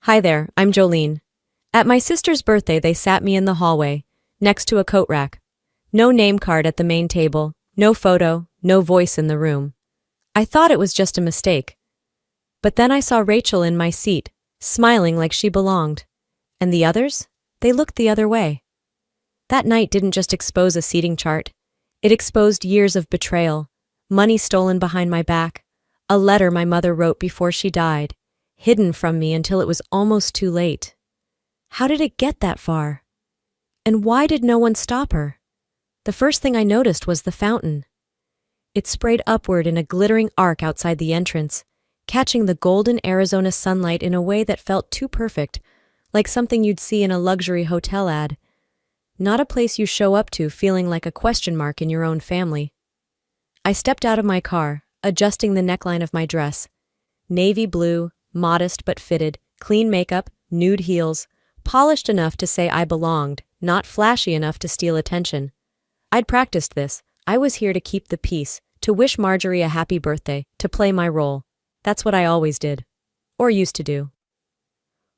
Hi there, I'm Jolene. At my sister's birthday, they sat me in the hallway, next to a coat rack. No name card at the main table, no photo, no voice in the room. I thought it was just a mistake. But then I saw Rachel in my seat, smiling like she belonged. And the others? They looked the other way. That night didn't just expose a seating chart. It exposed years of betrayal, money stolen behind my back, a letter my mother wrote before she died, hidden from me until it was almost too late. How did it get that far? And why did no one stop her? The first thing I noticed was the fountain. It sprayed upward in a glittering arc outside the entrance, catching the golden Arizona sunlight in a way that felt too perfect, like something you'd see in a luxury hotel ad. Not a place you show up to feeling like a question mark in your own family. I stepped out of my car, adjusting the neckline of my dress. Navy blue, modest but fitted, clean makeup, nude heels, polished enough to say I belonged, not flashy enough to steal attention. I'd practiced this. I was here to keep the peace, to wish Marjorie a happy birthday, to play my role. That's what I always did. Or used to do.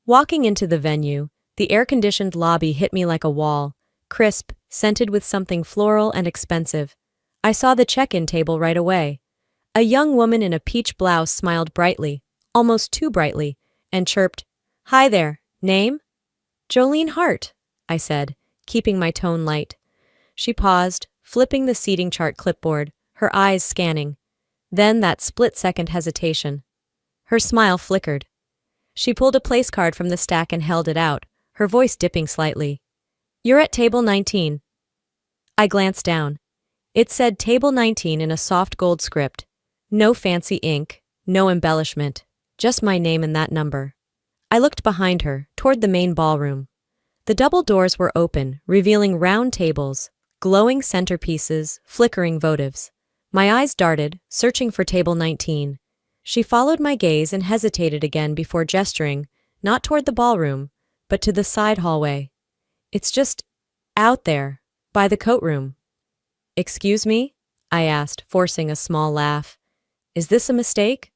Walking into the venue, the air-conditioned lobby hit me like a wall, crisp, scented with something floral and expensive. I saw the check-in table right away. A young woman in a peach blouse smiled brightly, almost too brightly, and chirped, "Hi there, name?" "Jolene Hart," I said, keeping my tone light. She paused, flipping the seating chart clipboard, her eyes scanning. Then that split-second hesitation. Her smile flickered. She pulled a place card from the stack and held it out, her voice dipping slightly. "You're at table 19. I glanced down. It said table 19 in a soft gold script. No fancy ink, no embellishment, just my name and that number. I looked behind her, toward the main ballroom. The double doors were open, revealing round tables, glowing centerpieces, flickering votives. My eyes darted, searching for table 19. She followed my gaze and hesitated again before gesturing, not toward the ballroom, but to the side hallway. "It's just out there, by the coat room." "Excuse me?" I asked, forcing a small laugh. "Is this a mistake?"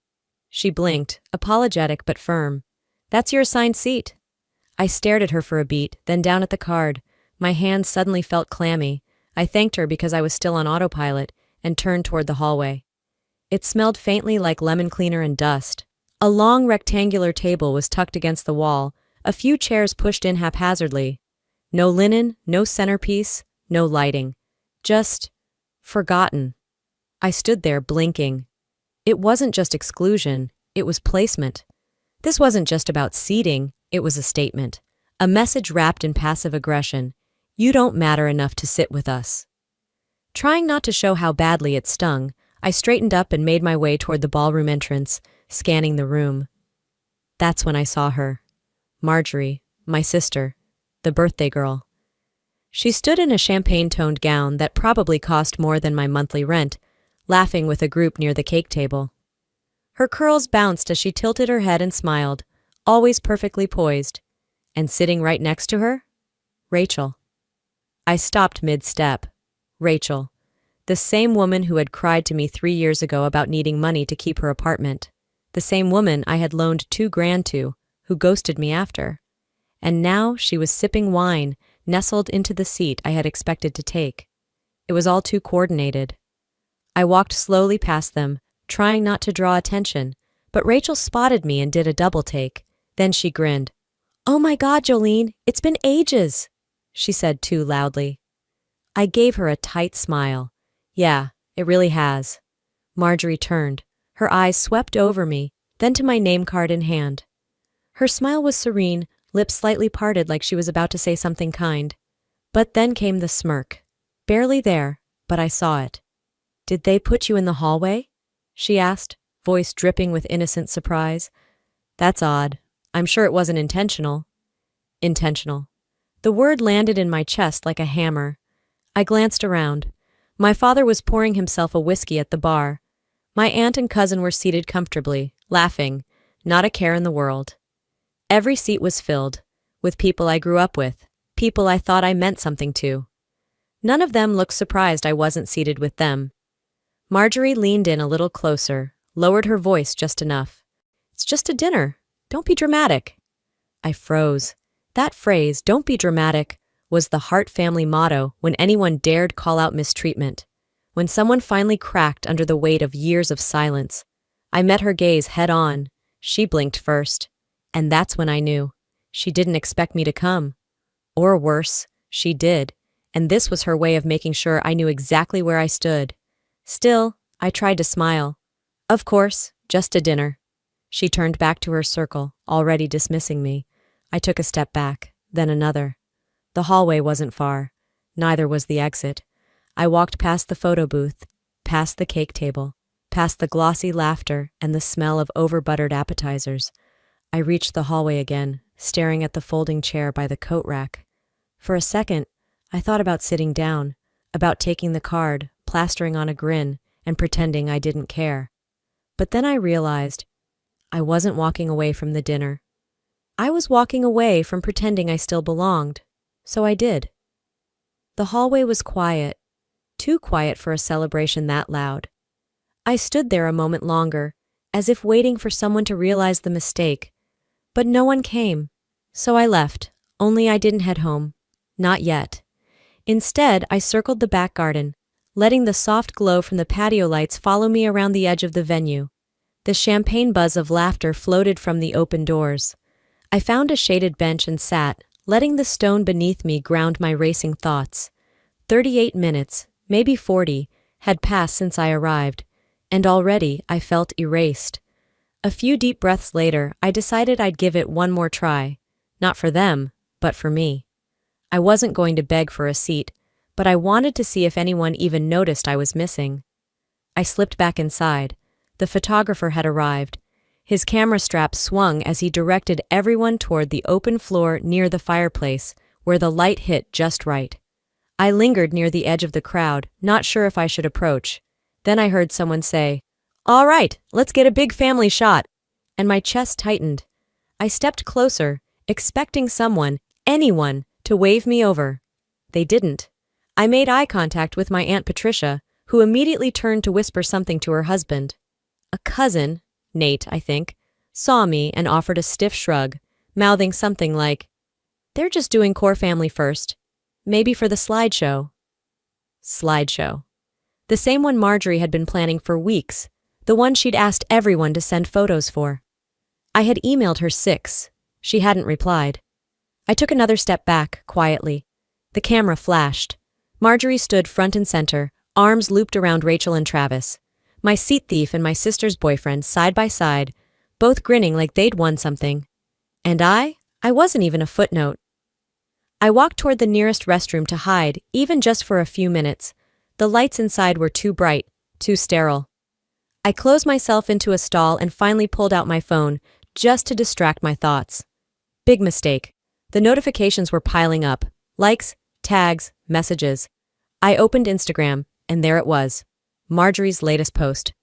She blinked, apologetic but firm. "That's your assigned seat." I stared at her for a beat, then down at the card. My hands suddenly felt clammy. I thanked her because I was still on autopilot, and turned toward the hallway. It smelled faintly like lemon cleaner and dust. A long rectangular table was tucked against the wall, a few chairs pushed in haphazardly. No linen, no centerpiece, no lighting. Just forgotten. I stood there blinking. It wasn't just exclusion, it was placement. This wasn't just about seating, it was a statement. A message wrapped in passive aggression. You don't matter enough to sit with us. Trying not to show how badly it stung, I straightened up and made my way toward the ballroom entrance, scanning the room. That's when I saw her. Marjorie, my sister, the birthday girl. She stood in a champagne-toned gown that probably cost more than my monthly rent, laughing with a group near the cake table. Her curls bounced as she tilted her head and smiled, always perfectly poised. And sitting right next to her? Rachel. I stopped mid-step. Rachel. The same woman who had cried to me 3 years ago about needing money to keep her apartment. The same woman I had loaned $2,000 to, who ghosted me after. And now she was sipping wine, nestled into the seat I had expected to take. It was all too coordinated. I walked slowly past them, trying not to draw attention, but Rachel spotted me and did a double take. Then she grinned. "Oh my God, Jolene, it's been ages," she said too loudly. I gave her a tight smile. "Yeah, it really has." Marjorie turned. Her eyes swept over me, then to my name card in hand. Her smile was serene, lips slightly parted like she was about to say something kind. But then came the smirk. Barely there, but I saw it. "Did they put you in the hallway?" she asked, voice dripping with innocent surprise. "That's odd. I'm sure it wasn't intentional." Intentional. The word landed in my chest like a hammer. I glanced around. My father was pouring himself a whiskey at the bar. My aunt and cousin were seated comfortably, laughing, not a care in the world. Every seat was filled, with people I grew up with, people I thought I meant something to. None of them looked surprised I wasn't seated with them. Marjorie leaned in a little closer, lowered her voice just enough. "It's just a dinner. Don't be dramatic." I froze. That phrase, "don't be dramatic," was the Hart family motto when anyone dared call out mistreatment. When someone finally cracked under the weight of years of silence, I met her gaze head on. She blinked first. And that's when I knew. She didn't expect me to come. Or worse, she did. And this was her way of making sure I knew exactly where I stood. Still, I tried to smile. Of course, just a dinner. She turned back to her circle, already dismissing me. I took a step back, then another. The hallway wasn't far. Neither was the exit. I walked past the photo booth, past the cake table, past the glossy laughter and the smell of over-buttered appetizers. I reached the hallway again, staring at the folding chair by the coat rack. For a second, I thought about sitting down, about taking the card, plastering on a grin, and pretending I didn't care. But then I realized I wasn't walking away from the dinner. I was walking away from pretending I still belonged. So I did. The hallway was quiet, too quiet for a celebration that loud. I stood there a moment longer, as if waiting for someone to realize the mistake. But no one came. So I left, only I didn't head home. Not yet. Instead, I circled the back garden, letting the soft glow from the patio lights follow me around the edge of the venue. The champagne buzz of laughter floated from the open doors. I found a shaded bench and sat, letting the stone beneath me ground my racing thoughts. 38 minutes, maybe 40, had passed since I arrived, and already I felt erased. A few deep breaths later, I decided I'd give it one more try. Not for them, but for me. I wasn't going to beg for a seat, but I wanted to see if anyone even noticed I was missing. I slipped back inside. The photographer had arrived. His camera strap swung as he directed everyone toward the open floor near the fireplace, where the light hit just right. I lingered near the edge of the crowd, not sure if I should approach. Then I heard someone say, "All right, let's get a big family shot," and my chest tightened. I stepped closer, expecting someone, anyone, to wave me over. They didn't. I made eye contact with my Aunt Patricia, who immediately turned to whisper something to her husband. A cousin, Nate, I think, saw me and offered a stiff shrug, mouthing something like, "They're just doing core family first. Maybe for the slideshow." Slideshow. The same one Marjorie had been planning for weeks, the one she'd asked everyone to send photos for. I had emailed her 6. She hadn't replied. I took another step back, quietly. The camera flashed. Marjorie stood front and center, arms looped around Rachel and Travis. My seat thief and my sister's boyfriend side by side, both grinning like they'd won something. And I wasn't even a footnote. I walked toward the nearest restroom to hide, even just for a few minutes. The lights inside were too bright, too sterile. I closed myself into a stall and finally pulled out my phone, just to distract my thoughts. Big mistake. The notifications were piling up. Likes, tags, messages. I opened Instagram, and there it was. Marjorie's latest post.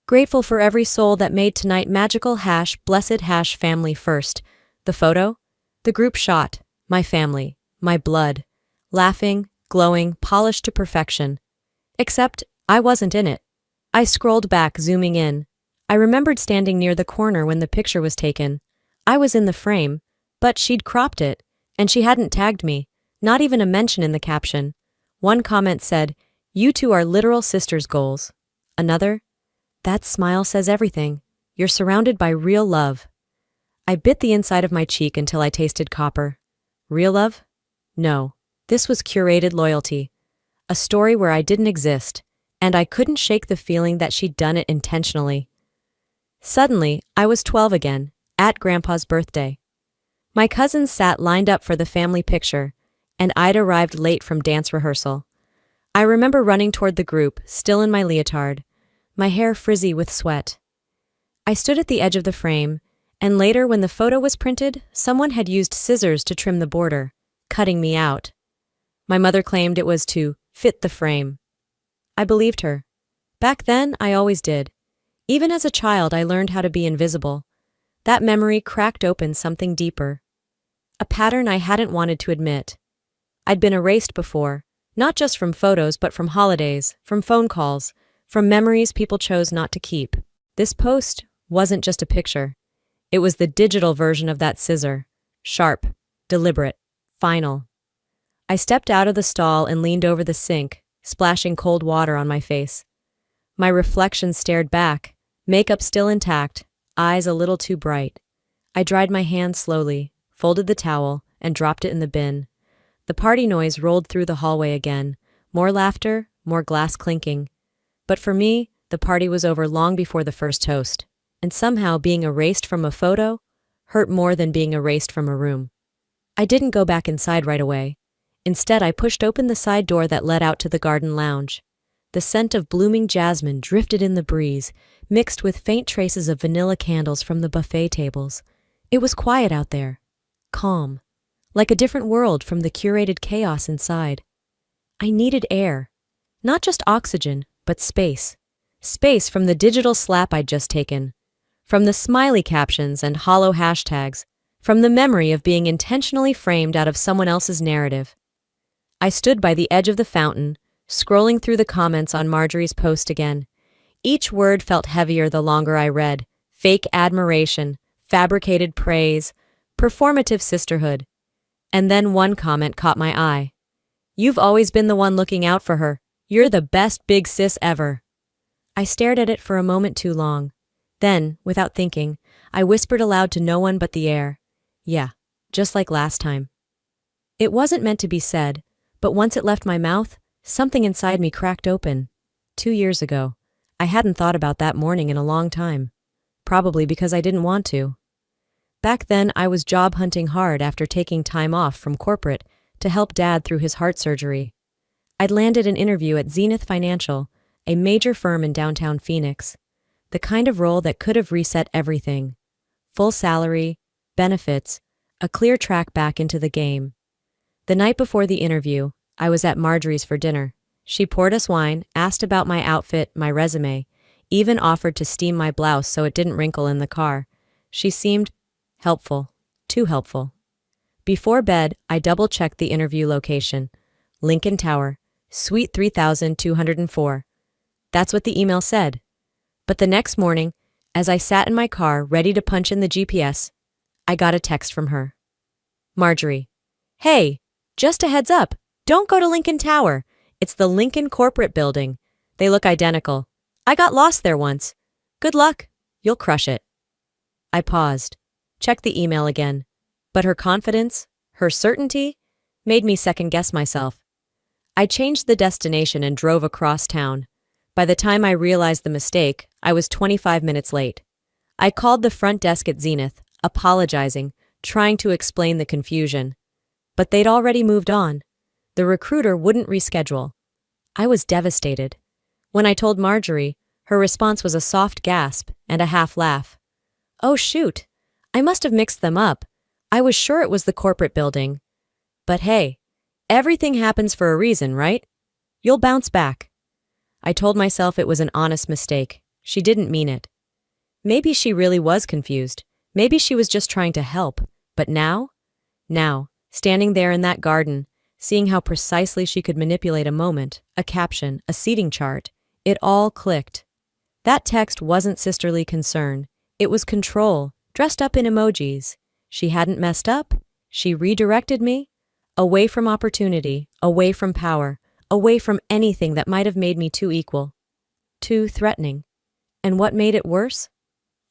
"Grateful for every soul that made tonight magical # blessed # family first." The photo? The group shot. My family. My blood. Laughing, glowing, polished to perfection. Except, I wasn't in it. I scrolled back, zooming in. I remembered standing near the corner when the picture was taken. I was in the frame, but she'd cropped it, and she hadn't tagged me, not even a mention in the caption. One comment said, "You two are literal sisters' goals." Another, "That smile says everything. You're surrounded by real love." I bit the inside of my cheek until I tasted copper. Real love? No. This was curated loyalty. A story where I didn't exist, and I couldn't shake the feeling that she'd done it intentionally. Suddenly, I was 12 again, at Grandpa's birthday. My cousins sat lined up for the family picture, and I'd arrived late from dance rehearsal. I remember running toward the group, still in my leotard, my hair frizzy with sweat. I stood at the edge of the frame, and later when the photo was printed, someone had used scissors to trim the border, cutting me out. My mother claimed it was to fit the frame. I believed her. Back then, I always did. Even as a child, I learned how to be invisible. That memory cracked open something deeper. A pattern I hadn't wanted to admit. I'd been erased before, not just from photos but from holidays, from phone calls, from memories people chose not to keep. This post wasn't just a picture. It was the digital version of that scissor. Sharp, deliberate, final. I stepped out of the stall and leaned over the sink, splashing cold water on my face. My reflection stared back, makeup still intact, eyes a little too bright. I dried my hands slowly, folded the towel, and dropped it in the bin. The party noise rolled through the hallway again, more laughter, more glass clinking. But for me, the party was over long before the first toast, and somehow being erased from a photo hurt more than being erased from a room. I didn't go back inside right away. Instead, I pushed open the side door that led out to the garden lounge. The scent of blooming jasmine drifted in the breeze, mixed with faint traces of vanilla candles from the buffet tables. It was quiet out there, calm, like a different world from the curated chaos inside. I needed air, not just oxygen, but space. Space from the digital slap I'd just taken, from the smiley captions and hollow hashtags, from the memory of being intentionally framed out of someone else's narrative. I stood by the edge of the fountain, scrolling through the comments on Marjorie's post again. Each word felt heavier the longer I read. Fake admiration, fabricated praise, performative sisterhood. And then one comment caught my eye. "You've always been the one looking out for her. You're the best big sis ever." I stared at it for a moment too long. Then, without thinking, I whispered aloud to no one but the air. "Yeah, just like last time." It wasn't meant to be said, but once it left my mouth, something inside me cracked open. 2 years ago. I hadn't thought about that morning in a long time. Probably because I didn't want to. Back then, I was job hunting hard after taking time off from corporate to help Dad through his heart surgery. I'd landed an interview at Zenith Financial, a major firm in downtown Phoenix. The kind of role that could have reset everything. Full salary, benefits, a clear track back into the game. The night before the interview, I was at Marjorie's for dinner. She poured us wine, asked about my outfit, my resume, even offered to steam my blouse so it didn't wrinkle in the car. She seemed helpful, too helpful. Before bed, I double-checked the interview location. Lincoln Tower, Suite 3204. That's what the email said. But the next morning, as I sat in my car ready to punch in the GPS, I got a text from her. "Marjorie, hey, just a heads up, don't go to Lincoln Tower. It's the Lincoln Corporate Building. They look identical. I got lost there once. Good luck. You'll crush it." I paused, checked the email again, but her confidence, her certainty, made me second-guess myself. I changed the destination and drove across town. By the time I realized the mistake, I was 25 minutes late. I called the front desk at Zenith, apologizing, trying to explain the confusion. But they'd already moved on. The recruiter wouldn't reschedule. I was devastated. When I told Marjorie, her response was a soft gasp and a half laugh. "Oh shoot, I must have mixed them up. I was sure it was the corporate building. But hey, everything happens for a reason, right? You'll bounce back." I told myself it was an honest mistake. She didn't mean it. Maybe she really was confused. Maybe she was just trying to help. But now, standing there in that garden, seeing how precisely she could manipulate a moment, a caption, a seating chart, it all clicked. That text wasn't sisterly concern. It was control, dressed up in emojis. She hadn't messed up. She redirected me. Away from opportunity, away from power, away from anything that might have made me too equal. Too threatening. And what made it worse?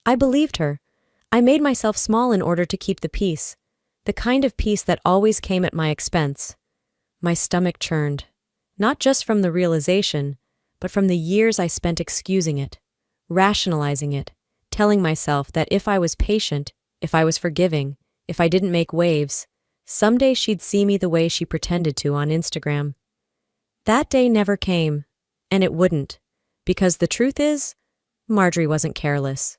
I believed her. I made myself small in order to keep the peace. The kind of peace that always came at my expense. My stomach churned. Not just from the realization, but from the years I spent excusing it, rationalizing it, telling myself that if I was patient, if I was forgiving, if I didn't make waves, someday she'd see me the way she pretended to on Instagram. That day never came, and it wouldn't, because the truth is, Marjorie wasn't careless.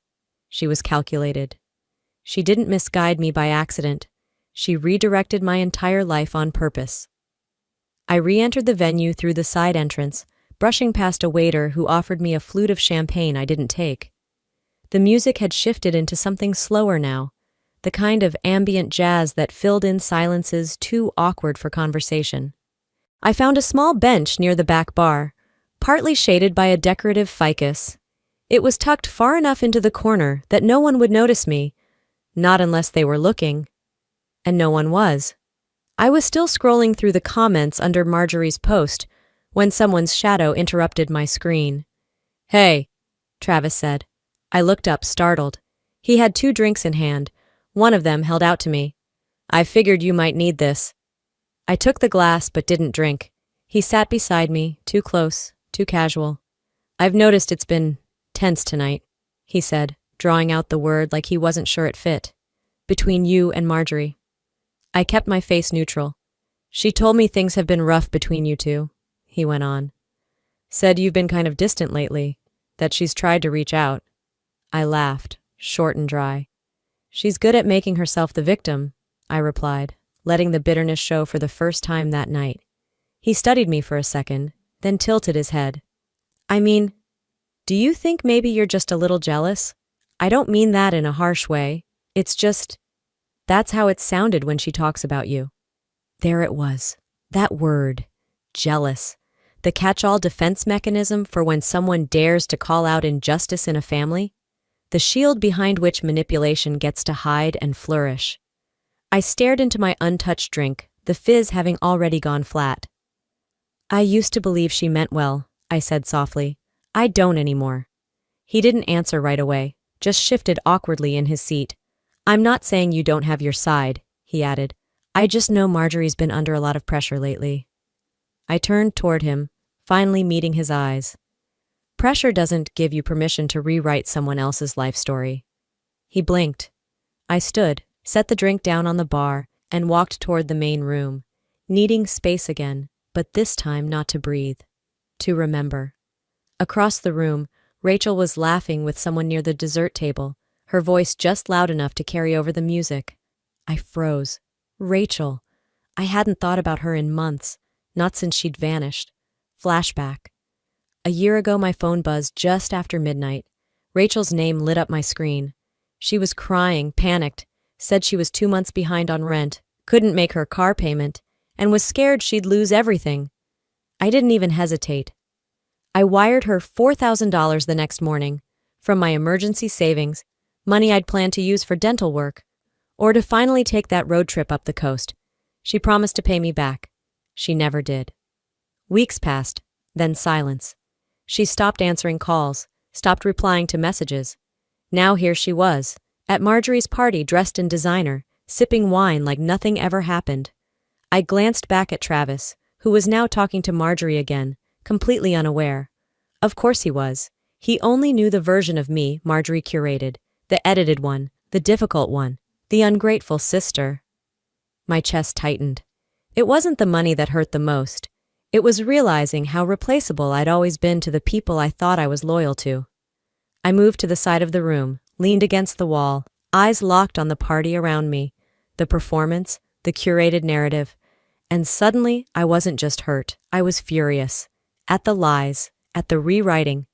She was calculated. She didn't misguide me by accident. She redirected my entire life on purpose. I re-entered the venue through the side entrance, brushing past a waiter who offered me a flute of champagne I didn't take. The music had shifted into something slower now, the kind of ambient jazz that filled in silences too awkward for conversation. I found a small bench near the back bar, partly shaded by a decorative ficus. It was tucked far enough into the corner that no one would notice me, not unless they were looking. and no one was. I was still scrolling through the comments under Marjorie's post when someone's shadow interrupted my screen. "Hey," Travis said. I looked up, startled. He had 2 drinks in hand, one of them held out to me. "I figured you might need this." I took the glass but didn't drink. He sat beside me, too close, too casual. "I've noticed it's been tense tonight," he said, drawing out the word like he wasn't sure it fit. "Between you and Marjorie." I kept my face neutral. "She told me things have been rough between you two," he went on. "Said you've been kind of distant lately, that she's tried to reach out." I laughed, short and dry. "She's good at making herself the victim," I replied, letting the bitterness show for the first time that night. He studied me for a second, then tilted his head. "I mean, do you think maybe you're just a little jealous? I don't mean that in a harsh way. It's just, that's how it sounded when she talks about you." There it was. That word, jealous. The catch-all defense mechanism for when someone dares to call out injustice in a family. The shield behind which manipulation gets to hide and flourish. I stared into my untouched drink, the fizz having already gone flat. "I used to believe she meant well," I said softly. "I don't anymore." He didn't answer right away, just shifted awkwardly in his seat. "I'm not saying you don't have your side," he added. "I just know Marjorie's been under a lot of pressure lately." I turned toward him, finally meeting his eyes. Pressure doesn't give you permission to rewrite someone else's life story. He blinked. I stood, set the drink down on the bar, and walked toward the main room, needing space again, but this time not to breathe. To remember. Across the room, Rachel was laughing with someone near the dessert table, her voice just loud enough to carry over the music. I froze. Rachel. I hadn't thought about her in months, not since she'd vanished. Flashback. A year ago my phone buzzed just after midnight. Rachel's name lit up my screen. She was crying, panicked, said she was 2 months behind on rent, couldn't make her car payment, and was scared she'd lose everything. I didn't even hesitate. I wired her $4,000 the next morning, from my emergency savings, money I'd planned to use for dental work, or to finally take that road trip up the coast. She promised to pay me back. She never did. Weeks passed, then silence. She stopped answering calls, stopped replying to messages. Now here she was, at Marjorie's party dressed in designer, sipping wine like nothing ever happened. I glanced back at Travis, who was now talking to Marjorie again, completely unaware. Of course he was. He only knew the version of me Marjorie curated, the edited one, the difficult one, the ungrateful sister. My chest tightened. It wasn't the money that hurt the most. It was realizing how replaceable I'd always been to the people I thought I was loyal to. I moved to the side of the room, leaned against the wall, eyes locked on the party around me, the performance, the curated narrative, and suddenly I wasn't just hurt, I was furious. At the lies, at the rewriting,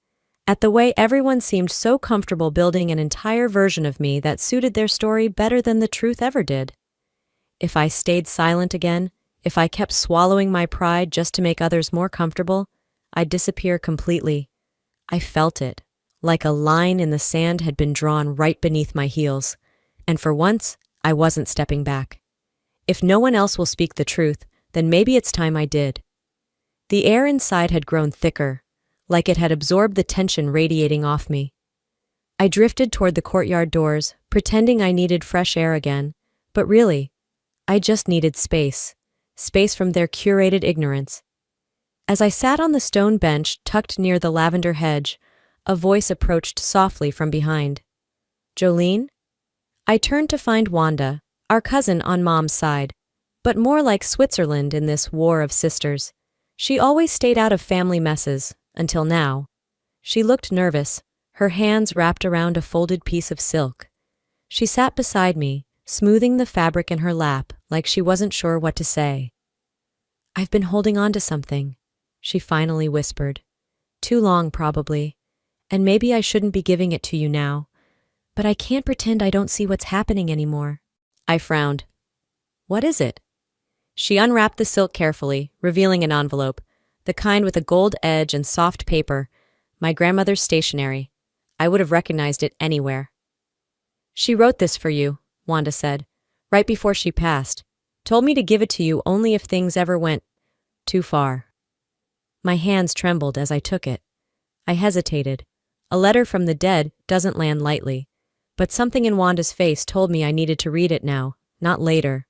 at the way everyone seemed so comfortable building an entire version of me that suited their story better than the truth ever did. If I stayed silent again, if I kept swallowing my pride just to make others more comfortable, I'd disappear completely. I felt it, like a line in the sand had been drawn right beneath my heels, and for once, I wasn't stepping back. If no one else will speak the truth, then maybe it's time I did. The air inside had grown thicker, like it had absorbed the tension radiating off me. I drifted toward the courtyard doors, pretending I needed fresh air again, but really, I just needed space. Space from their curated ignorance. As I sat on the stone bench tucked near the lavender hedge, a voice approached softly from behind. "Jolene?" I turned to find Wanda, our cousin on Mom's side, but more like Switzerland in this war of sisters. She always stayed out of family messes, until now. She looked nervous, her hands wrapped around a folded piece of silk. She sat beside me, smoothing the fabric in her lap like she wasn't sure what to say. "I've been holding on to something," she finally whispered. "Too long, probably, and maybe I shouldn't be giving it to you now, but I can't pretend I don't see what's happening anymore." I frowned. "What is it?" She unwrapped the silk carefully, revealing an envelope, the kind with a gold edge and soft paper, my grandmother's stationery. I would have recognized it anywhere. "She wrote this for you," Wanda said, right before she passed. Told me to give it to you only if things ever went too far. My hands trembled as I took it. I hesitated. A letter from the dead doesn't land lightly. But something in Wanda's face told me I needed to read it now, not later.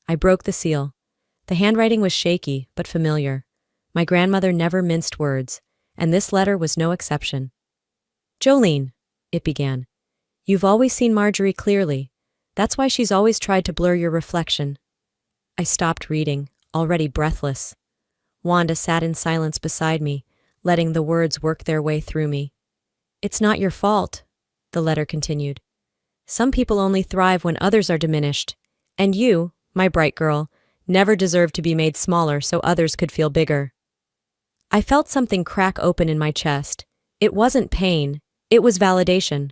I broke the seal. The handwriting was shaky, but familiar. My grandmother never minced words, and this letter was no exception. Jolene, it began. You've always seen Marjorie clearly. That's why she's always tried to blur your reflection. I stopped reading, already breathless. Wanda sat in silence beside me, letting the words work their way through me. It's not your fault, the letter continued. Some people only thrive when others are diminished, and you, my bright girl, never deserved to be made smaller so others could feel bigger. I felt something crack open in my chest. It wasn't pain, it was validation.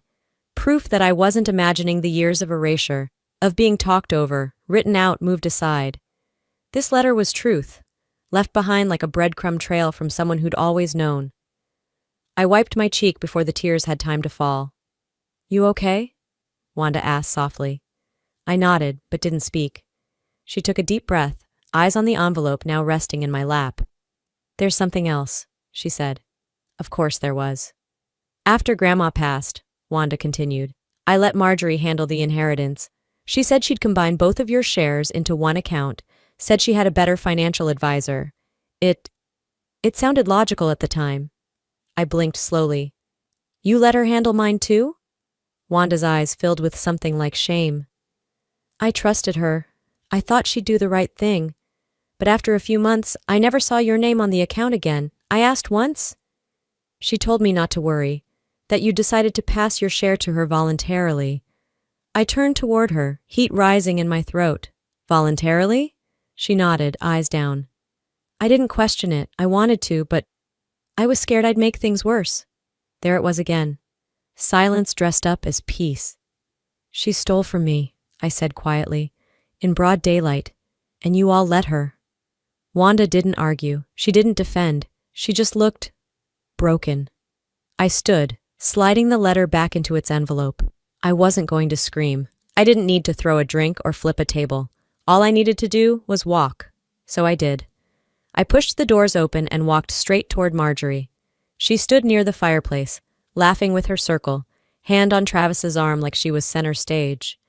Proof that I wasn't imagining the years of erasure, of being talked over, written out, moved aside. This letter was truth, left behind like a breadcrumb trail from someone who'd always known. I wiped my cheek before the tears had time to fall. You okay? Wanda asked softly. I nodded, but didn't speak. She took a deep breath, eyes on the envelope now resting in my lap. There's something else, she said. Of course there was. After Grandma passed, Wanda continued, I let Marjorie handle the inheritance. She said she'd combine both of your shares into one account, said she had a better financial advisor. It sounded logical at the time. I blinked slowly. You let her handle mine too? Wanda's eyes filled with something like shame. I trusted her. I thought she'd do the right thing. But after a few months, I never saw your name on the account again. I asked once. She told me not to worry, that you decided to pass your share to her voluntarily. I turned toward her, heat rising in my throat. Voluntarily? She nodded, eyes down. I didn't question it. I wanted to, but I was scared I'd make things worse. There it was again. Silence dressed up as peace. She stole from me, I said quietly, in broad daylight, and you all let her. Wanda didn't argue. She didn't defend. She just looked broken. I stood, sliding the letter back into its envelope. I wasn't going to scream. I didn't need to throw a drink or flip a table. All I needed to do was walk. So I did. I pushed the doors open and walked straight toward Marjorie. She stood near the fireplace, laughing with her circle, hand on Travis's arm like she was center stage.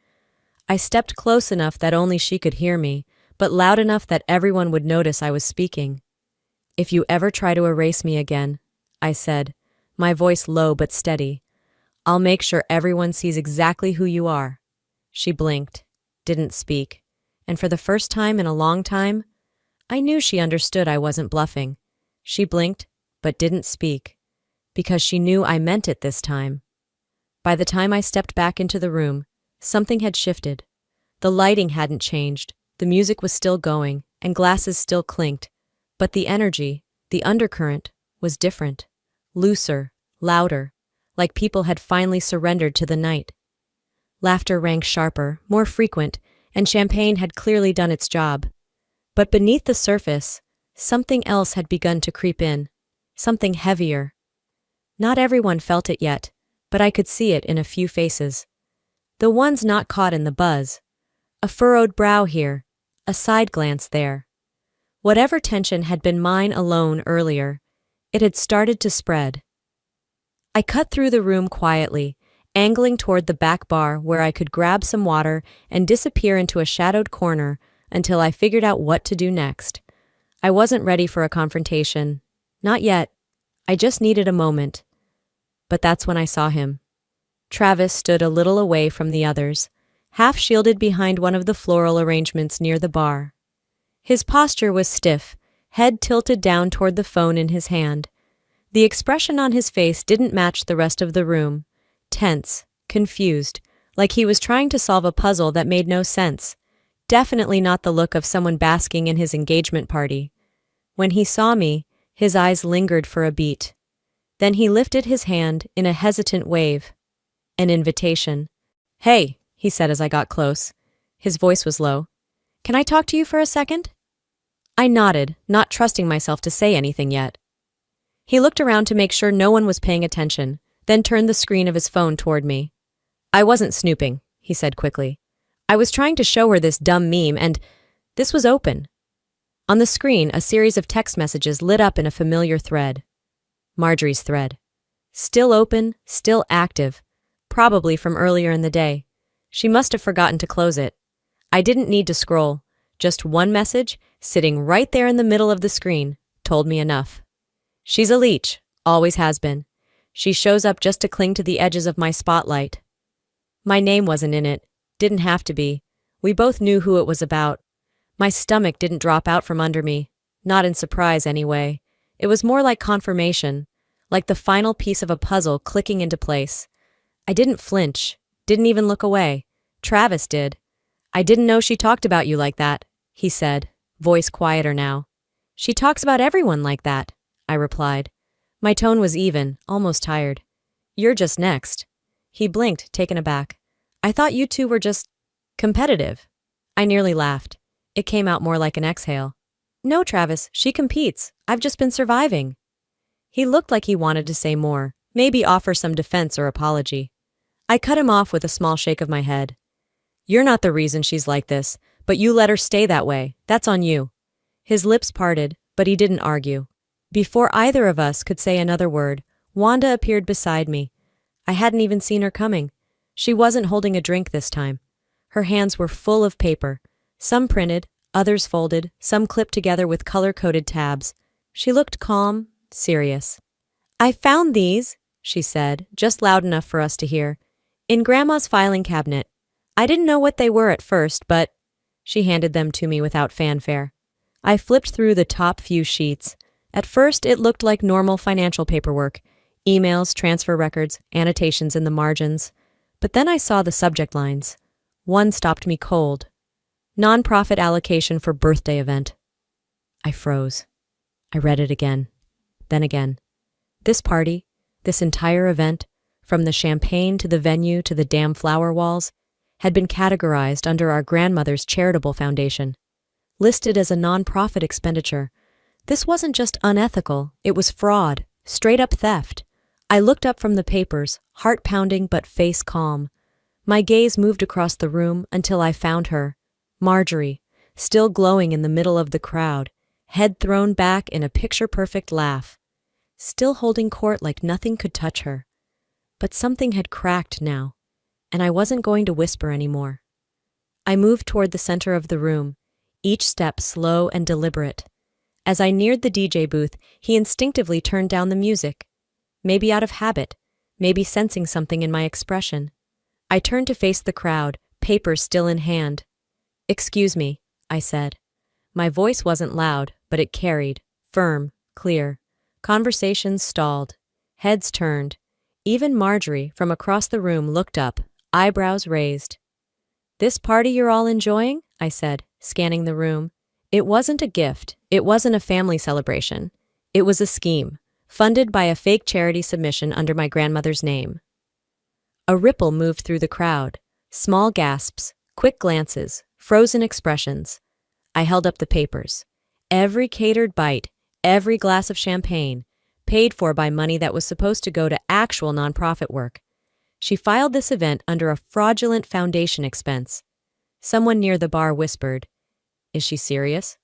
I stepped close enough that only she could hear me, but loud enough that everyone would notice I was speaking. If you ever try to erase me again, I said, my voice low but steady, I'll make sure everyone sees exactly who you are. She blinked, didn't speak, and for the first time in a long time, I knew she understood I wasn't bluffing. She blinked, but didn't speak, because she knew I meant it this time. By the time I stepped back into the room, something had shifted. The lighting hadn't changed, the music was still going, and glasses still clinked, but the energy, the undercurrent, was different, looser, louder, like people had finally surrendered to the night. Laughter rang sharper, more frequent, and champagne had clearly done its job. But beneath the surface, something else had begun to creep in, something heavier. Not everyone felt it yet, but I could see it in a few faces. The ones not caught in the buzz. A furrowed brow here, a side glance there. Whatever tension had been mine alone earlier, it had started to spread. I cut through the room quietly, angling toward the back bar where I could grab some water and disappear into a shadowed corner until I figured out what to do next. I wasn't ready for a confrontation. Not yet. I just needed a moment. But that's when I saw him. Travis stood a little away from the others, half shielded behind one of the floral arrangements near the bar. His posture was stiff, head tilted down toward the phone in his hand. The expression on his face didn't match the rest of the room. Tense, confused, like he was trying to solve a puzzle that made no sense. Definitely not the look of someone basking in his engagement party. When he saw me, his eyes lingered for a beat. Then he lifted his hand in a hesitant wave. An invitation. Hey, he said as I got close. His voice was low. Can I talk to you for a second? I nodded, not trusting myself to say anything yet. He looked around to make sure no one was paying attention, then turned the screen of his phone toward me. I wasn't snooping, he said quickly. I was trying to show her this dumb meme, and this was open. On the screen, a series of text messages lit up in a familiar thread. Marjorie's thread. Still open, still active. Probably from earlier in the day. She must have forgotten to close it. I didn't need to scroll. Just one message, sitting right there in the middle of the screen, told me enough. She's a leech, always has been. She shows up just to cling to the edges of my spotlight. My name wasn't in it. Didn't have to be. We both knew who it was about. My stomach didn't drop out from under me. Not in surprise, anyway. It was more like confirmation, like the final piece of a puzzle clicking into place. I didn't flinch, didn't even look away. Travis did. I didn't know she talked about you like that, he said, voice quieter now. She talks about everyone like that, I replied. My tone was even, almost tired. You're just next. He blinked, taken aback. I thought you two were just competitive. I nearly laughed. It came out more like an exhale. No, Travis, she competes. I've just been surviving. He looked like he wanted to say more, maybe offer some defense or apology. I cut him off with a small shake of my head. You're not the reason she's like this, but you let her stay that way. That's on you. His lips parted, but he didn't argue. Before either of us could say another word, Wanda appeared beside me. I hadn't even seen her coming. She wasn't holding a drink this time. Her hands were full of paper, some printed, others folded, some clipped together with color-coded tabs. She looked calm, serious. I found these, she said, just loud enough for us to hear, in Grandma's filing cabinet. I didn't know what they were at first, but she handed them to me without fanfare. I flipped through the top few sheets. At first, it looked like normal financial paperwork, emails, transfer records, annotations in the margins. But then I saw the subject lines. One stopped me cold. Nonprofit allocation for birthday event. I froze. I read it again. Then again. This party, this entire event, from the champagne to the venue to the damn flower walls, had been categorized under our grandmother's charitable foundation. Listed as a nonprofit expenditure. This wasn't just unethical, it was fraud, straight-up theft. I looked up from the papers, heart pounding but face calm. My gaze moved across the room until I found her, Marjorie, still glowing in the middle of the crowd, head thrown back in a picture-perfect laugh, still holding court like nothing could touch her. But something had cracked now, and I wasn't going to whisper anymore. I moved toward the center of the room, each step slow and deliberate. As I neared the DJ booth, he instinctively turned down the music. Maybe out of habit, maybe sensing something in my expression. I turned to face the crowd, papers still in hand. Excuse me, I said. My voice wasn't loud, but it carried, firm, clear. Conversations stalled. Heads turned. Even Marjorie, from across the room, looked up, eyebrows raised. This party you're all enjoying? I said, scanning the room. It wasn't a gift. It wasn't a family celebration. It was a scheme, funded by a fake charity submission under my grandmother's name. A ripple moved through the crowd. Small gasps, quick glances, frozen expressions. I held up the papers. Every catered bite, every glass of champagne, paid for by money that was supposed to go to actual nonprofit work. She filed this event under a fraudulent foundation expense. Someone near the bar whispered, "Is she serious?"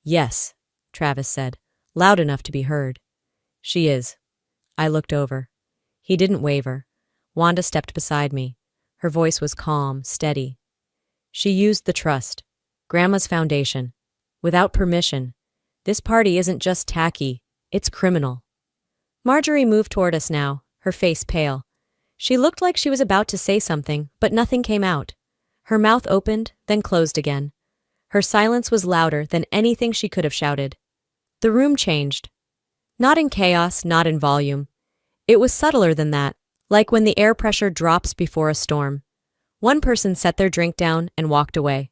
"Yes," Travis said, loud enough to be heard. "She is." I looked over. He didn't waver. Wanda stepped beside me. Her voice was calm, steady. She used the trust. Grandma's foundation. Without permission. This party isn't just tacky, it's criminal. Marjorie moved toward us now, her face pale. She looked like she was about to say something, but nothing came out. Her mouth opened, then closed again. Her silence was louder than anything she could have shouted. The room changed. Not in chaos, not in volume. It was subtler than that, like when the air pressure drops before a storm. One person set their drink down and walked away.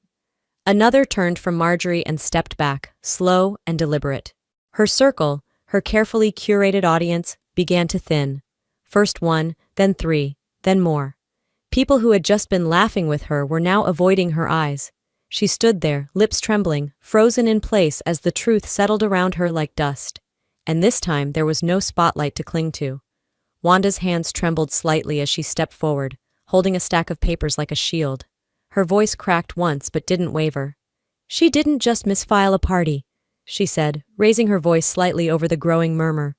Another turned from Marjorie and stepped back, slow and deliberate. Her circle, her carefully curated audience, began to thin. First one, then three, then more. People who had just been laughing with her were now avoiding her eyes. She stood there, lips trembling, frozen in place as the truth settled around her like dust. And this time there was no spotlight to cling to. Wanda's hands trembled slightly as she stepped forward, holding a stack of papers like a shield. Her voice cracked once but didn't waver. She didn't just misfile a party, she said, raising her voice slightly over the growing murmur.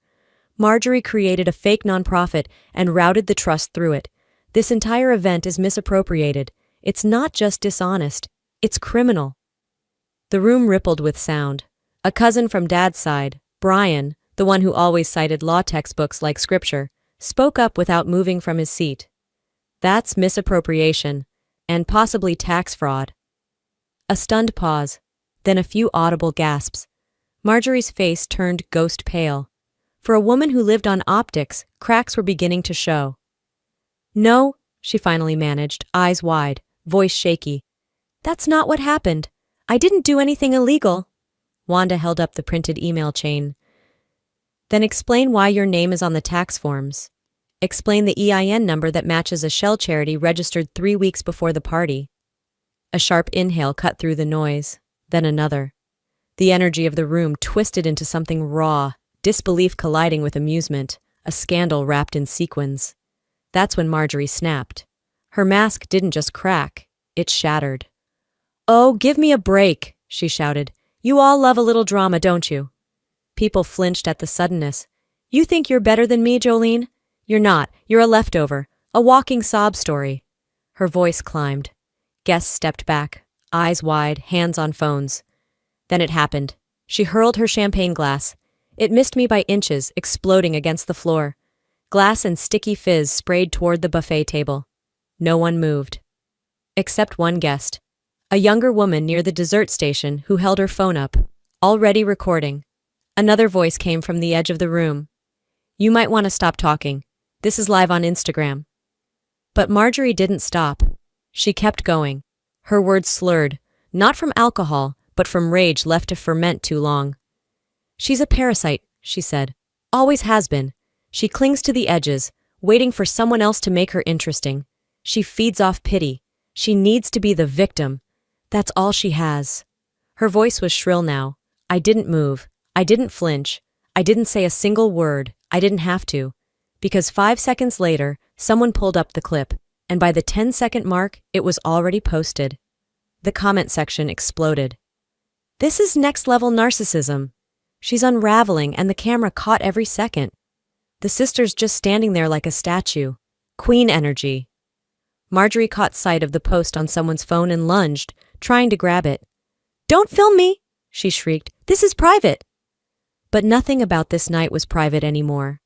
Marjorie created a fake nonprofit and routed the trust through it. This entire event is misappropriated. It's not just dishonest, it's criminal. The room rippled with sound. A cousin from Dad's side, Brian, the one who always cited law textbooks like scripture, spoke up without moving from his seat. That's misappropriation, and possibly tax fraud. A stunned pause, then a few audible gasps. Marjorie's face turned ghost pale. For a woman who lived on optics, cracks were beginning to show. No, she finally managed, eyes wide, voice shaky. That's not what happened. I didn't do anything illegal. Wanda held up the printed email chain. Then explain why your name is on the tax forms. Explain the EIN number that matches a shell charity registered 3 weeks before the party. A sharp inhale cut through the noise, then another. The energy of the room twisted into something raw, disbelief colliding with amusement, a scandal wrapped in sequins. That's when Marjorie snapped. Her mask didn't just crack, it shattered. Oh, give me a break, she shouted. You all love a little drama, don't you? People flinched at the suddenness. You think you're better than me, Jolene? You're not. You're a leftover, a walking sob story. Her voice climbed. Guests stepped back, eyes wide, hands on phones. Then it happened. She hurled her champagne glass. It missed me by inches, exploding against the floor. Glass and sticky fizz sprayed toward the buffet table. No one moved. Except one guest. A younger woman near the dessert station who held her phone up, already recording. Another voice came from the edge of the room. You might want to stop talking. This is live on Instagram. But Marjorie didn't stop. She kept going. Her words slurred, not from alcohol, but from rage left to ferment too long. She's a parasite, she said. Always has been. She clings to the edges, waiting for someone else to make her interesting. She feeds off pity. She needs to be the victim. That's all she has. Her voice was shrill now. I didn't move. I didn't flinch. I didn't say a single word. I didn't have to. Because 5 seconds later, someone pulled up the clip, and by the 10-second mark, it was already posted. The comment section exploded. This is next-level narcissism. She's unraveling, and the camera caught every second. The sister's just standing there like a statue. Queen energy. Marjorie caught sight of the post on someone's phone and lunged, trying to grab it. Don't film me, she shrieked. This is private. But nothing about this night was private anymore.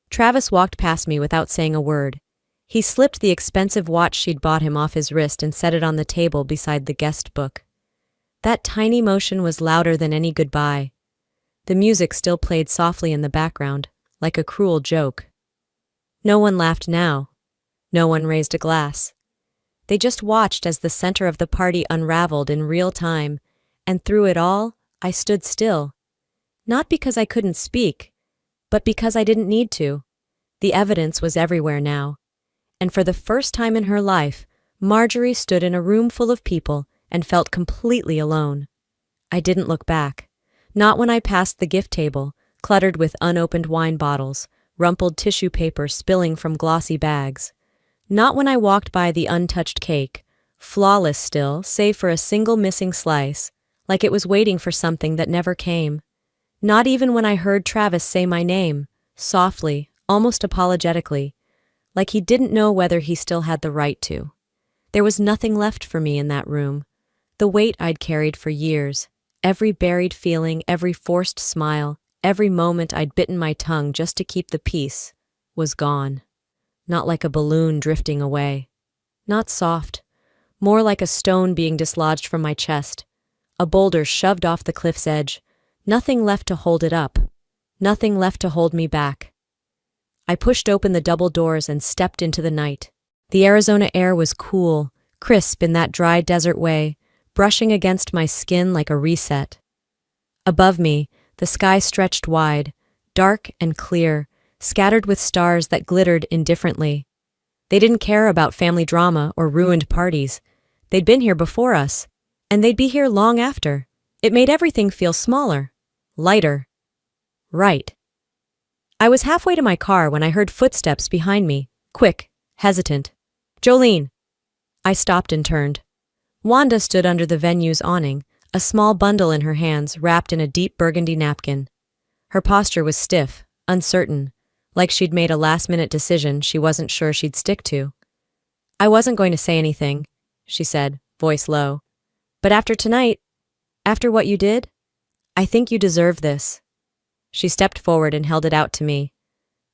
Travis walked past me without saying a word. He slipped the expensive watch she'd bought him off his wrist and set it on the table beside the guest book. That tiny motion was louder than any goodbye. The music still played softly in the background, like a cruel joke. No one laughed now. No one raised a glass. They just watched as the center of the party unraveled in real time, and through it all, I stood still. Not because I couldn't speak, but because I didn't need to. The evidence was everywhere now. And for the first time in her life, Marjorie stood in a room full of people and felt completely alone. I didn't look back. Not when I passed the gift table, cluttered with unopened wine bottles, rumpled tissue paper spilling from glossy bags. Not when I walked by the untouched cake, flawless still, save for a single missing slice, like it was waiting for something that never came. Not even when I heard Travis say my name, softly, almost apologetically, like he didn't know whether he still had the right to. There was nothing left for me in that room. The weight I'd carried for years, every buried feeling, every forced smile, every moment I'd bitten my tongue just to keep the peace, was gone. Not like a balloon drifting away. Not soft. More like a stone being dislodged from my chest. A boulder shoved off the cliff's edge. Nothing left to hold it up. Nothing left to hold me back. I pushed open the double doors and stepped into the night. The Arizona air was cool, crisp in that dry desert way, brushing against my skin like a reset. Above me, the sky stretched wide, dark and clear, scattered with stars that glittered indifferently. They didn't care about family drama or ruined parties. They'd been here before us, and they'd be here long after. It made everything feel smaller, lighter, right. I was halfway to my car when I heard footsteps behind me, quick, hesitant. Jolene. I stopped and turned. Wanda stood under the venue's awning, a small bundle in her hands wrapped in a deep burgundy napkin. Her posture was stiff, uncertain, like she'd made a last-minute decision she wasn't sure she'd stick to. "I wasn't going to say anything," she said, voice low. "But after tonight, after what you did, I think you deserve this." She stepped forward and held it out to me.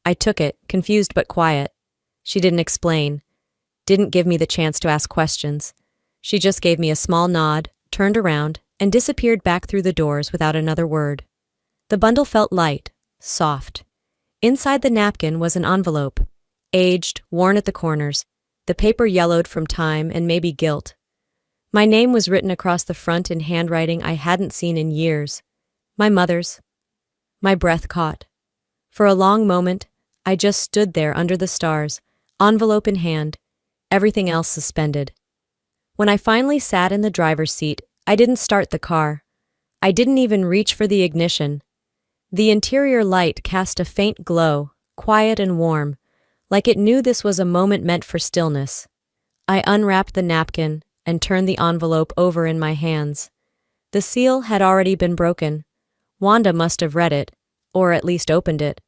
I took it, confused but quiet. She didn't explain, didn't give me the chance to ask questions. She just gave me a small nod, turned around, and disappeared back through the doors without another word. The bundle felt light, soft. Inside the napkin was an envelope, aged, worn at the corners, the paper yellowed from time and maybe guilt. My name was written across the front in handwriting I hadn't seen in years. My mother's. My breath caught. For a long moment, I just stood there under the stars, envelope in hand, everything else suspended. When I finally sat in the driver's seat, I didn't start the car. I didn't even reach for the ignition. The interior light cast a faint glow, quiet and warm, like it knew this was a moment meant for stillness. I unwrapped the napkin and turned the envelope over in my hands. The seal had already been broken. Wanda must have read it, or at least opened it.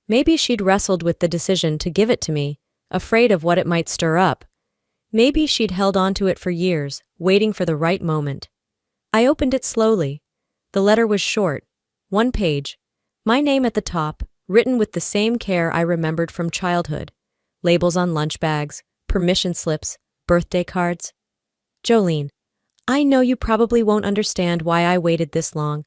Maybe she'd wrestled with the decision to give it to me, afraid of what it might stir up. Maybe she'd held on to it for years, waiting for the right moment. I opened it slowly. The letter was short, 1 page. My name at the top, written with the same care I remembered from childhood. Labels on lunch bags, permission slips, birthday cards. "Jolene, I know you probably won't understand why I waited this long.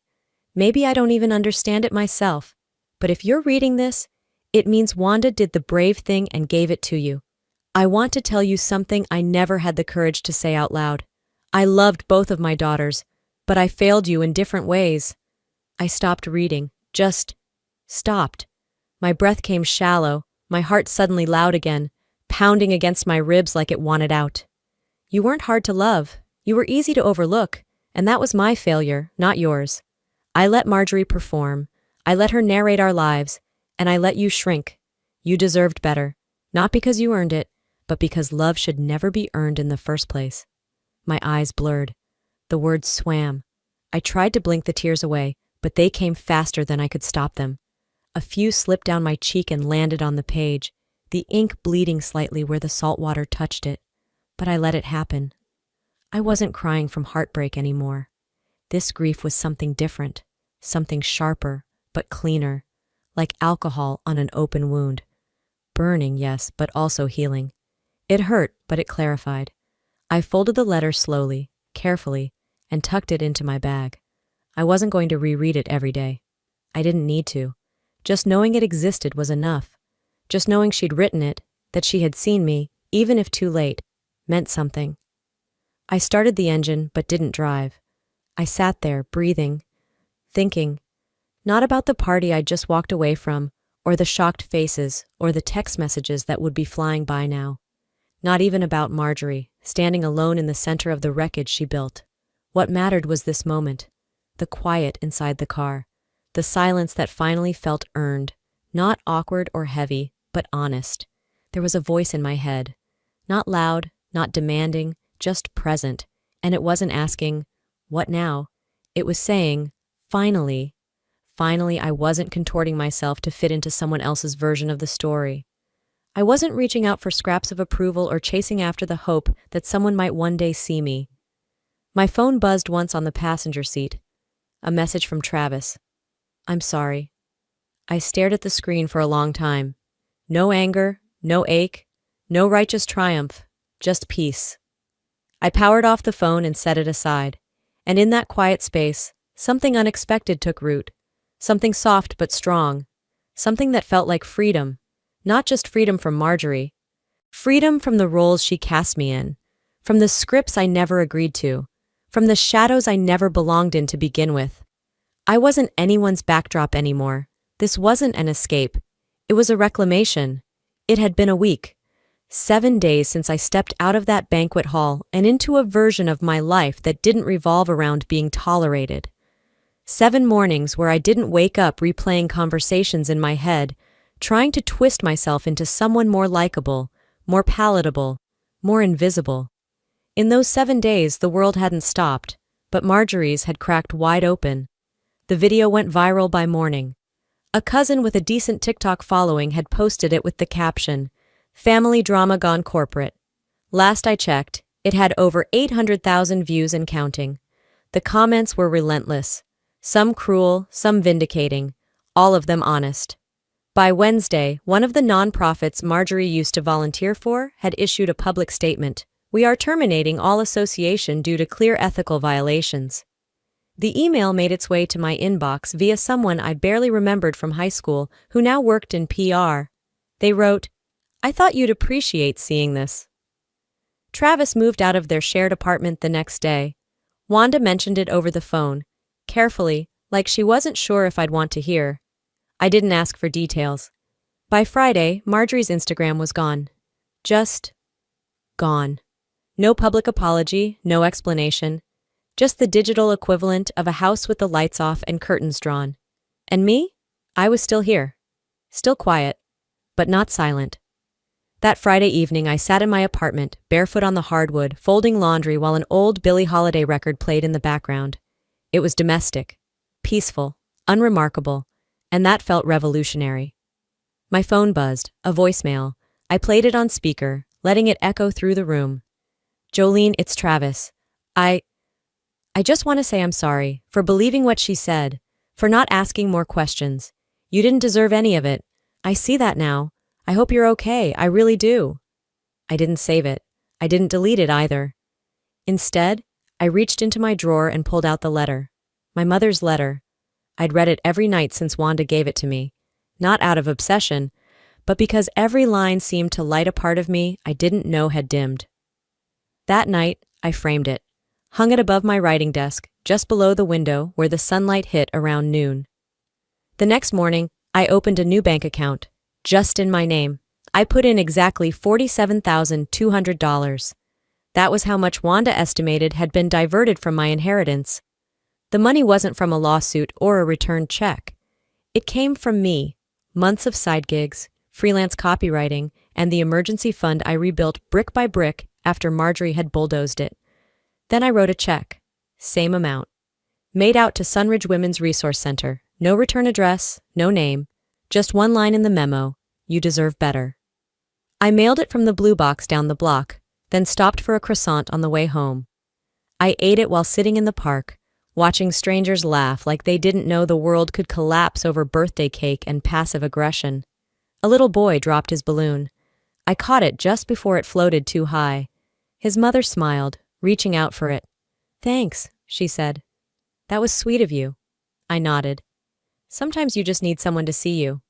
Maybe I don't even understand it myself. But if you're reading this, it means Wanda did the brave thing and gave it to you. I want to tell you something I never had the courage to say out loud. I loved both of my daughters, but I failed you in different ways." I stopped reading, just stopped. My breath came shallow, my heart suddenly loud again, pounding against my ribs like it wanted out. "You weren't hard to love. You were easy to overlook, and that was my failure, not yours. I let Marjorie perform. I let her narrate our lives, and I let you shrink. You deserved better, not because you earned it, but because love should never be earned in the first place." My eyes blurred. The words swam. I tried to blink the tears away, but they came faster than I could stop them. A few slipped down my cheek and landed on the page, the ink bleeding slightly where the salt water touched it. But I let it happen. I wasn't crying from heartbreak anymore. This grief was something different, something sharper, but cleaner, like alcohol on an open wound. Burning, yes, but also healing. It hurt, but it clarified. I folded the letter slowly, carefully, and tucked it into my bag. I wasn't going to reread it every day. I didn't need to. Just knowing it existed was enough. Just knowing she'd written it, that she had seen me, even if too late, meant something. I started the engine, but didn't drive. I sat there, breathing, thinking, not about the party I'd just walked away from, or the shocked faces, or the text messages that would be flying by now. Not even about Marjorie, standing alone in the center of the wreckage she built. What mattered was this moment, the quiet inside the car, the silence that finally felt earned, not awkward or heavy, but honest. There was a voice in my head, not loud, not demanding, just present, and it wasn't asking, "What now?" It was saying, "Finally." Finally, I wasn't contorting myself to fit into someone else's version of the story. I wasn't reaching out for scraps of approval or chasing after the hope that someone might one day see me. My phone buzzed once on the passenger seat. A message from Travis. "I'm sorry." I stared at the screen for a long time. No anger, no ache, no righteous triumph, just peace. I powered off the phone and set it aside, and in that quiet space, something unexpected took root. Something soft but strong. Something that felt like freedom. Not just freedom from Marjorie. Freedom from the roles she cast me in. From the scripts I never agreed to. From the shadows I never belonged in to begin with. I wasn't anyone's backdrop anymore. This wasn't an escape. It was a reclamation. It had been a week. 7 days since I stepped out of that banquet hall and into a version of my life that didn't revolve around being tolerated. 7 mornings where I didn't wake up replaying conversations in my head, trying to twist myself into someone more likable, more palatable, more invisible. In those 7 days, the world hadn't stopped, but Marjorie's had cracked wide open. The video went viral by morning. A cousin with a decent TikTok following had posted it with the caption, "Family drama gone corporate." Last I checked, it had over 800,000 views and counting. The comments were relentless. Some cruel, some vindicating, all of them honest. By Wednesday, one of the nonprofits Marjorie used to volunteer for had issued a public statement. "We are terminating all association due to clear ethical violations." The email made its way to my inbox via someone I barely remembered from high school who now worked in PR. They wrote, "I thought you'd appreciate seeing this." Travis moved out of their shared apartment the next day. Wanda mentioned it over the phone, carefully, like she wasn't sure if I'd want to hear. I didn't ask for details. By Friday, Marjorie's Instagram was gone. Just gone. No public apology, no explanation. Just the digital equivalent of a house with the lights off and curtains drawn. And me? I was still here. Still quiet, but not silent. That Friday evening, I sat in my apartment, barefoot on the hardwood, folding laundry while an old Billie Holiday record played in the background. It was domestic, peaceful, unremarkable, and that felt revolutionary. My phone buzzed, a voicemail. I played it on speaker, letting it echo through the room. "Jolene, it's Travis. I just want to say I'm sorry for believing what she said, for not asking more questions. You didn't deserve any of it. I see that now. I hope you're okay, I really do." I didn't save it. I didn't delete it either. Instead, I reached into my drawer and pulled out the letter. My mother's letter. I'd read it every night since Wanda gave it to me. Not out of obsession, but because every line seemed to light a part of me I didn't know had dimmed. That night, I framed it, hung it above my writing desk, just below the window where the sunlight hit around noon. The next morning, I opened a new bank account, just in my name. I put in exactly $47,200. That was how much Wanda estimated had been diverted from my inheritance. The money wasn't from a lawsuit or a returned check. It came from me, months of side gigs, freelance copywriting, and the emergency fund I rebuilt brick by brick after Marjorie had bulldozed it. Then I wrote a check, same amount, made out to Sunridge Women's Resource Center. No return address, no name, just one line in the memo, "You deserve better." I mailed it from the blue box down the block, then stopped for a croissant on the way home. I ate it while sitting in the park, watching strangers laugh like they didn't know the world could collapse over birthday cake and passive aggression. A little boy dropped his balloon. I caught it just before it floated too high. His mother smiled, reaching out for it. "Thanks," she said. "That was sweet of you." I nodded. "Sometimes you just need someone to see you."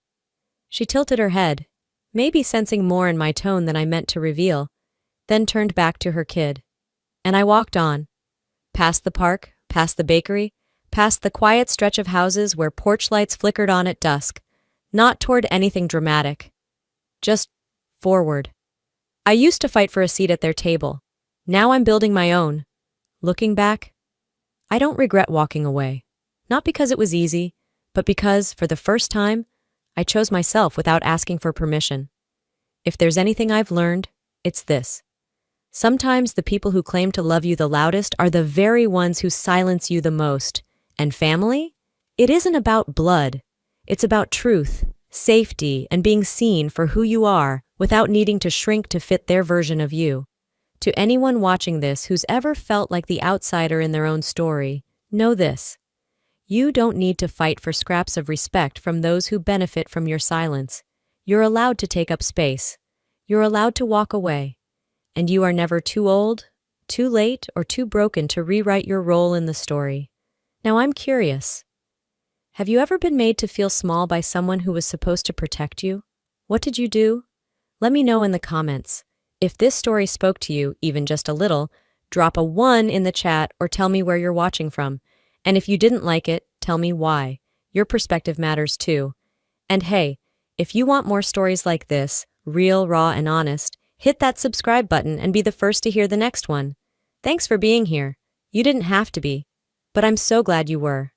She tilted her head, maybe sensing more in my tone than I meant to reveal, then turned back to her kid. And I walked on, past the park, past the bakery, past the quiet stretch of houses where porch lights flickered on at dusk, not toward anything dramatic. Just forward. I used to fight for a seat at their table. Now I'm building my own. Looking back, I don't regret walking away. Not because it was easy, but because, for the first time, I chose myself without asking for permission. If there's anything I've learned, it's this. Sometimes the people who claim to love you the loudest are the very ones who silence you the most. And family? It isn't about blood. It's about truth, safety, and being seen for who you are without needing to shrink to fit their version of you. To anyone watching this who's ever felt like the outsider in their own story, know this. You don't need to fight for scraps of respect from those who benefit from your silence. You're allowed to take up space. You're allowed to walk away. And you are never too old, too late, or too broken to rewrite your role in the story. Now I'm curious. Have you ever been made to feel small by someone who was supposed to protect you? What did you do? Let me know in the comments. If this story spoke to you, even just a little, drop a 1 in the chat or tell me where you're watching from. And if you didn't like it, tell me why. Your perspective matters too. And hey, if you want more stories like this, real, raw, and honest, hit that subscribe button and be the first to hear the next one. Thanks for being here. You didn't have to be, but I'm so glad you were.